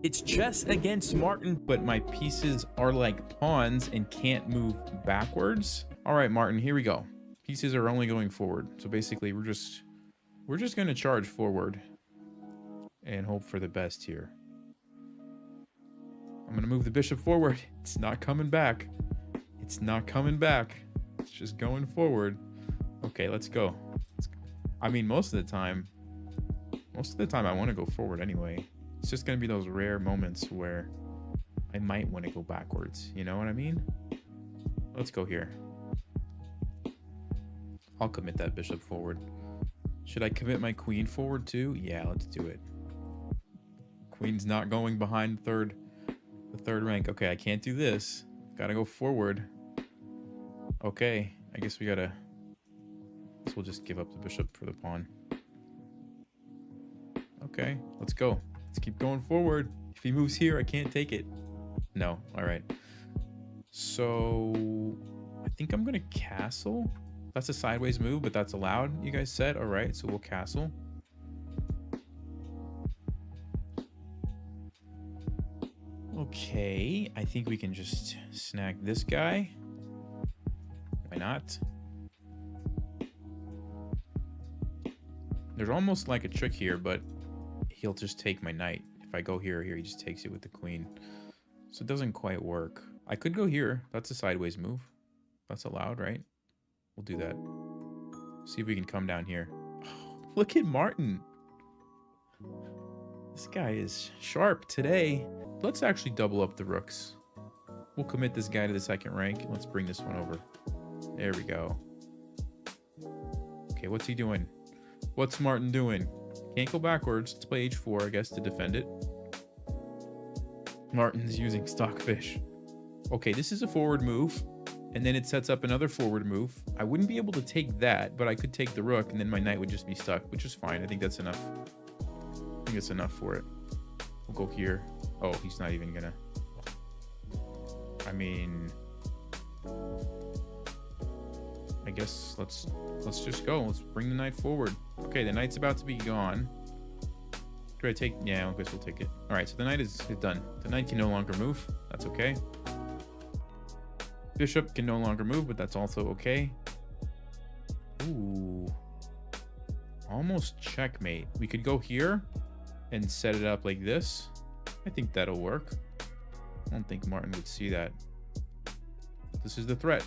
It's chess against Martin, but my pieces are like pawns and can't move backwards. All right, Martin, here we go. Pieces are only going forward. So basically, we're just going to charge forward and hope for the best here. I'm going to move the bishop forward. It's not coming back. It's not coming back. It's just going forward. Okay, let's go. I mean, most of the time I want to go forward anyway. It's just going to be those rare moments where I might want to go backwards. You know what I mean? Let's go here. I'll commit that bishop forward. Should I commit my queen forward too? Yeah, let's do it. Queen's not going behind the third rank. Okay, I can't do this. Gotta go forward. Okay, I guess we'll just give up the bishop for the pawn. Okay, let's go. Let's keep going forward. If he moves here, I can't take it. No, all right. So I think I'm gonna castle. That's a sideways move, but that's allowed, you guys said. All right, so we'll castle. Okay, I think we can just snag this guy. Why not? There's almost like a trick here, but he'll just take my knight. If I go here, he just takes it with the queen. So it doesn't quite work. I could go here. That's a sideways move. That's allowed, right? We'll do that. See if we can come down here. Oh, look at Martin. This guy is sharp today. Let's actually double up the rooks. We'll commit this guy to the second rank. Let's bring this one over. There we go. Okay, what's he doing? What's Martin doing? Can't go backwards. Let's play h4, I guess, to defend it. Martin's using stockfish. Okay, this is a forward move. And then it sets up another forward move. I wouldn't be able to take that, but I could take the rook, and then my knight would just be stuck, which is fine. I think that's enough. I think it's enough for it. We'll go here. Oh, he's not even gonna... I mean... I guess let's just go. Let's bring the knight forward. Okay, the knight's about to be gone. Do I take... Yeah, I guess we'll take it. All right, so the knight is done. The knight can no longer move. That's okay. Bishop can no longer move, but that's also okay. Ooh. Almost checkmate. We could go here and set it up like this. I think that'll work. I don't think Martin would see that. This is the threat.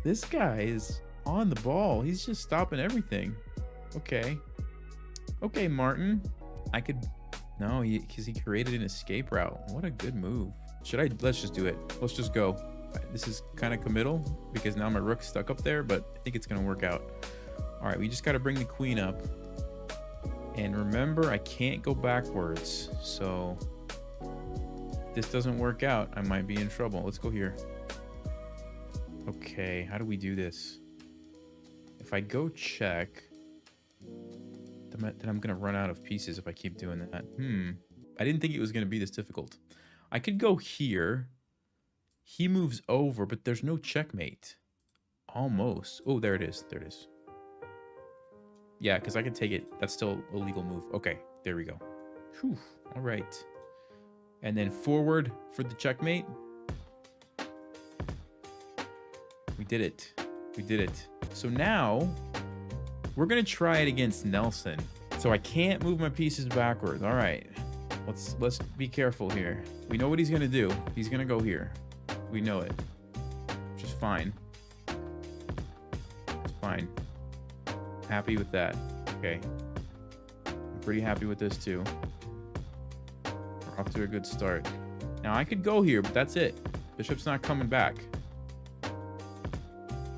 This guy is on the ball. He's just stopping everything. Okay. Okay, Martin. I could... No, because he created an escape route. What a good move. Let's just do it. Let's just go. This is kind of committal because now my rook's stuck up there, but I think it's going to work out. All right, we just got to bring the queen up. And remember, I can't go backwards. So if this doesn't work out, I might be in trouble. Let's go here. Okay, how do we do this? If I go check, then I'm going to run out of pieces if I keep doing that. I didn't think it was going to be this difficult. I could go here. He moves over, but there's no checkmate. Almost. Oh, there it is. There it is. Yeah, because I could take it. That's still a legal move. Okay, there we go. Whew. All right. And then forward for the checkmate. We did it. We did it. So now we're going to try it against Nelson. So I can't move my pieces backwards. All right. Let's be careful here. We know what he's going to do. He's going to go here. We know it. Which is fine. It's fine. Happy with that. Okay. I'm pretty happy with this too. We're off to a good start. Now I could go here, but that's it. Bishop's not coming back.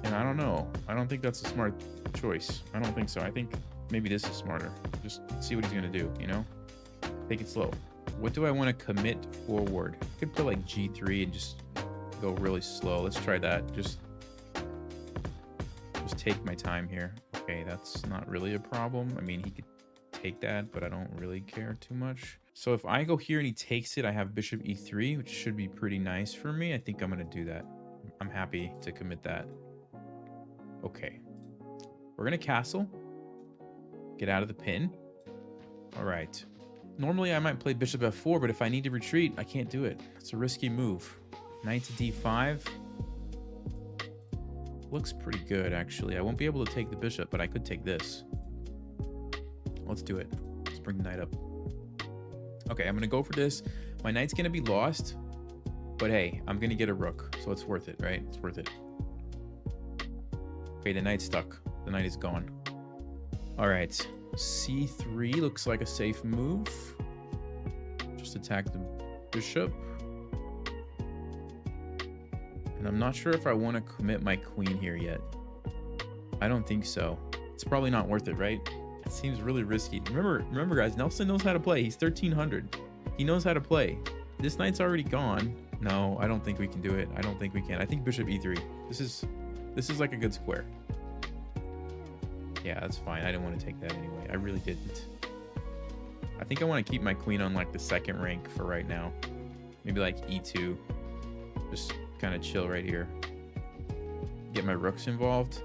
And I don't know. I don't think that's a smart choice. I don't think so. I think maybe this is smarter. Just see what he's going to do, you know? Take it slow. What do I want to commit forward? I could put like G3 and just go really slow. Let's try that. Just take my time here. Okay, that's not really a problem. I mean, he could take that, but I don't really care too much. So if I go here and he takes it, I have bishop E3, which should be pretty nice for me. I think I'm going to do that. I'm happy to commit that. Okay. We're going to castle. Get out of the pin. All right. Normally I might play bishop f4, but if I need to retreat, I can't do it. It's a risky move. Knight to d5. Looks pretty good, actually. I won't be able to take the bishop, but I could take this. Let's do it. Let's bring the knight up. Okay, I'm going to go for this. My knight's going to be lost, but hey, I'm going to get a rook, so it's worth it, right? It's worth it. Okay, the knight's stuck. The knight is gone. All right, c3 looks like a safe move. Just attack the bishop. And I'm not sure if I want to commit my queen here yet. I don't think so. It's probably not worth it, right? It seems really risky. Remember guys, Nelson knows how to play. He's 1300. He knows how to play. This knight's already gone. No, I don't think we can do it. I don't think we can. I think bishop e3. This is like a good square. Yeah, that's fine. I didn't want to take that anyway. I really didn't. I think I want to keep my queen on like the second rank for right now. Maybe like e2. Just kind of chill right here. Get my rooks involved.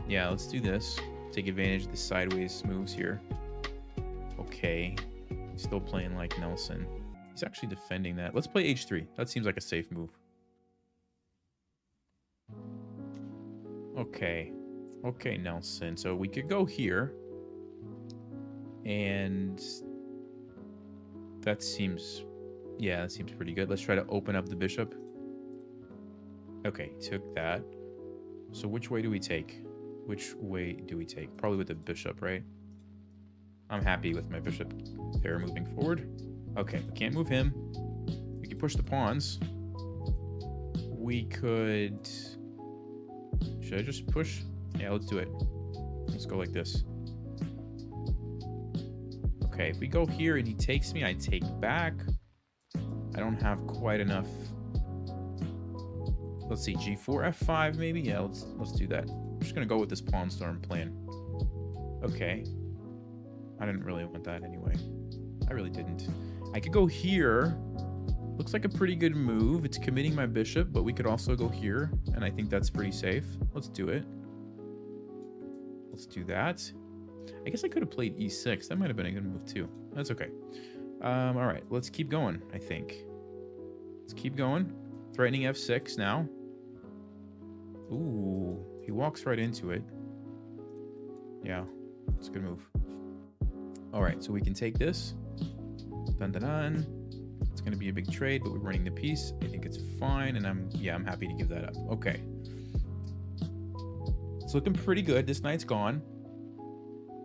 Yeah, let's do this. Take advantage of the sideways moves here. Okay. Still playing like Nelson. He's actually defending that. Let's play h3. That seems like a safe move. Okay. Okay, Nelson. So we could go here. And that seems... yeah, that seems pretty good. Let's try to open up the bishop. Okay, took that. So which way do we take? Which way do we take? Probably with the bishop, right? I'm happy with my bishop there moving forward. Okay, we can't move him. We can push the pawns. We could... should I just push? Yeah, let's do it. Let's go like this. Okay, if we go here and he takes me, I take back. I don't have quite enough. Let's see, g4, f5 maybe? Yeah, let's do that. I'm just gonna go with this pawn storm plan. Okay. I didn't really want that anyway. I really didn't. I could go here. Looks like a pretty good move. It's committing my bishop, but we could also go here, and I think that's pretty safe. Let's do it. Let's do that. I guess I could have played e6. That might have been a good move too. That's okay. All right, let's keep going, I think. Let's keep going. Threatening f6 now. Ooh, he walks right into it. Yeah, it's a good move. All right, so we can take this. Dun dun dun. It's going to be a big trade, but we're running the piece. I think it's fine, and I'm happy to give that up. Okay. It's looking pretty good. This knight's gone.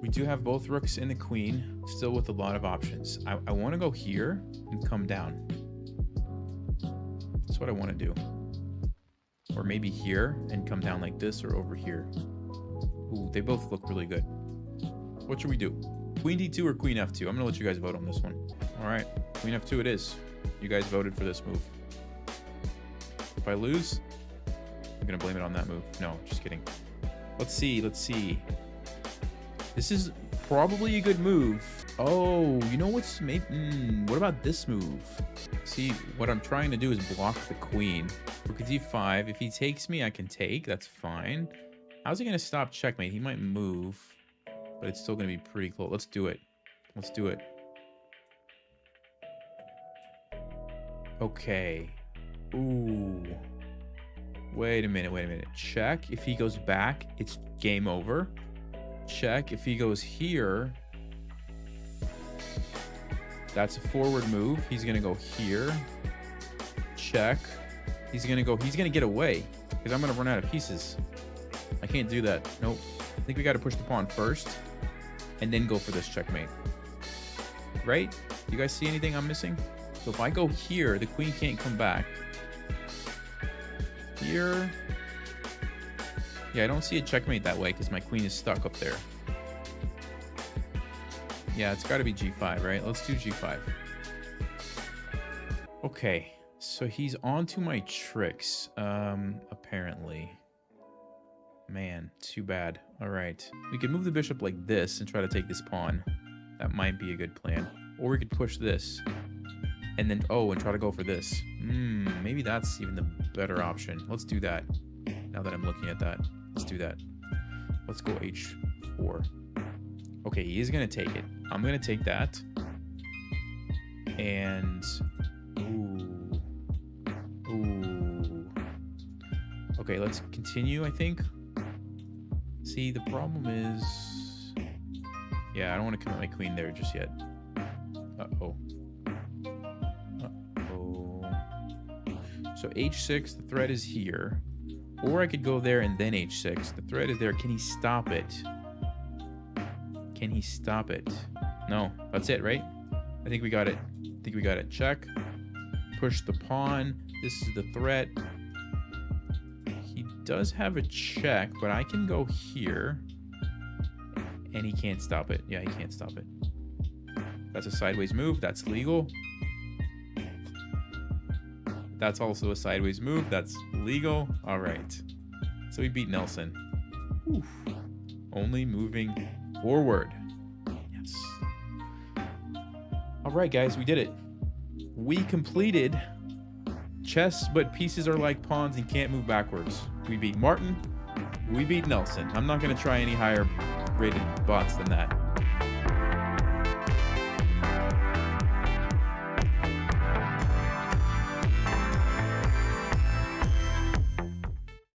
We do have both rooks and the queen, still with a lot of options. I want to go here and come down. That's what I want to do. Or maybe here and come down like this, or over here. Ooh, they both look really good. What should we do? Queen d2 or queen f2? I'm going to let you guys vote on this one. All right, queen f2 it is. You guys voted for this move. If I lose, I'm going to blame it on that move. No, just kidding. Let's see, let's see. This is probably a good move. Oh, you know what's maybe... what about this move? See, what I'm trying to do is block the queen. Rook d5. If he takes me, I can take. That's fine. How's he going to stop checkmate? He might move, but it's still going to be pretty close. Let's do it. Let's do it. Okay. Ooh. Wait a minute, wait a minute. Check. If he goes back, it's game over. Check. If he goes here, that's a forward move. He's going to go here. Check. He's going to get away because I'm going to run out of pieces. I can't do that. Nope. I think we got to push the pawn first and then go for this checkmate. Right? You guys see anything I'm missing? So if I go here, the queen can't come back. Here. Yeah, I don't see a checkmate that way because my queen is stuck up there. Yeah, it's got to be g5, right? Let's do g5. Okay, so he's on to my tricks, apparently. Man, too bad. All right, we could move the bishop like this and try to take this pawn. That might be a good plan. Or we could push this. And then, oh, and try to go for this. Maybe that's even the better option. Let's do that. Now that I'm looking at that, let's do that. Let's go h4. Okay, he is going to take it. I'm going to take that. And... Ooh. Ooh. Okay, let's continue, I think. See, the problem is... Yeah, I don't want to commit my queen there just yet. Uh-oh. Uh-oh. So h6, the threat is here. Or I could go there and then h6. The threat is there. Can he stop it? Can he stop it? No. That's it, right? I think we got it. I think we got it. Check. Push the pawn. This is the threat. He does have a check, but I can go here. And he can't stop it. Yeah, he can't stop it. That's a sideways move. That's legal. That's also a sideways move. That's legal. All right. So we beat Nelson. Oof. Only moving forward. Yes. All right, guys, we did it. We completed chess, but pieces are like pawns and can't move backwards. We beat Martin. We beat Nelson. I'm not going to try any higher rated bots than that.